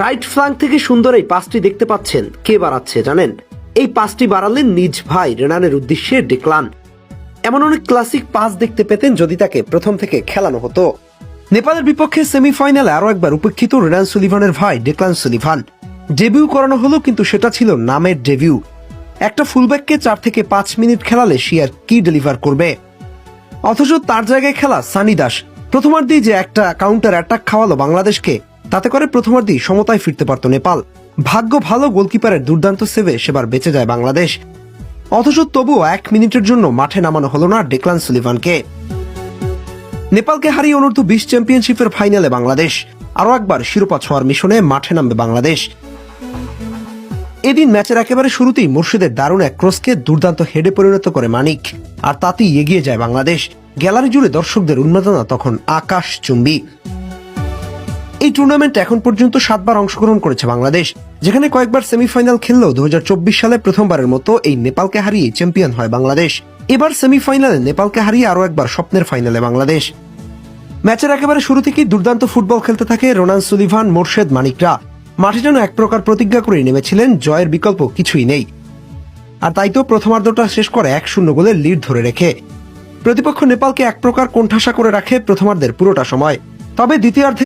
Right flank থেকে সুন্দর এই পাসটি দেখতে পাচ্ছেন, কে বাড়াচ্ছে জানেন? এই পাসটি বাড়ালেন নিজ ভাই রেনানের উদ্দেশ্যে ডেকলান। এমন অনেক ক্লাসিক পাস দেখতে পেতেন যদি তাকে প্রথম থেকে খেলানো হতো। নেপালের বিপক্ষে সেমিফাইনালে আরো একবার উপেক্ষিত রেনান সুলিভানের ভাই ডেকলান সুলিভান। ডেবিউ করানো হলো, কিন্তু সেটা ছিল নামের ডেবিউ। একটা ফুলব্যাককে 4 থেকে 5 মিনিট খেলালে সে আর কি ডেলিভার করবে? অথচ তার জায়গায় খেলা সানি দাস প্রথমার্ধেই যে একটা কাউন্টার অ্যাটাক খাওয়ালো বাংলাদেশকে, তাতে করে প্রথমার্ধেই সমতায় ফিরতে পারত নেপাল। ভাগ্য ভালো, গোলকিপারের দুর্দান্ত সেভে সেবার বেঁচে যায় বাংলাদেশ। অথচ তবুও 1 মিনিটের জন্য মাঠে নামানো হলো না ডেকলান সুলিভানকে। নেপালকে হারিয়ে অনূর্ধ্ব 20 চ্যাম্পিয়নশিপের ফাইনালে বাংলাদেশ। আরো একবার শিরোপা ছোঁয়ার মিশনে মাঠে নামবে বাংলাদেশ। এদিন ম্যাচের একেবারে শুরুতেই মুর্শিদের দারুণ এক ক্রসকে দুর্দান্ত হেডে পরিণত করে মানিক, আর তাতেই এগিয়ে যায় বাংলাদেশ। গ্যালারি জুড়ে দর্শকদের উন্মাদনা তখন আকাশচুম্বী। এই টুর্নামেন্টে এখন পর্যন্ত 7 বার অংশগ্রহণ করেছে বাংলাদেশ, যেখানে কয়েকবার সেমিফাইনাল খেললেও 2024 সালে প্রথমবারের মতো এই নেপালকে হারিয়ে চ্যাম্পিয়ন হয় বাংলাদেশ। এবার সেমিফাইনালে নেপালকে হারিয়ে আরো একবার স্বপ্নের ফাইনালে বাংলাদেশ। ম্যাচের একেবারে শুরু থেকেই দুর্দান্ত ফুটবল খেলতে থাকে রোনান সুলিভান, মোর্শেদ, মানিকরা। মাঠে যেন এক প্রকার প্রতিজ্ঞা করে নেমেছিলেন, জয়ের বিকল্প কিছুই নেই। আর তাই তো প্রথমার্ধটা শেষ করে 1-0 গোলের লিড ধরে রেখে প্রতিপক্ষ নেপালকে এক প্রকার কোণঠাসা করে রাখে প্রথমার্ধের পুরোটা সময়। তবে দ্বিতীয়ার্ধে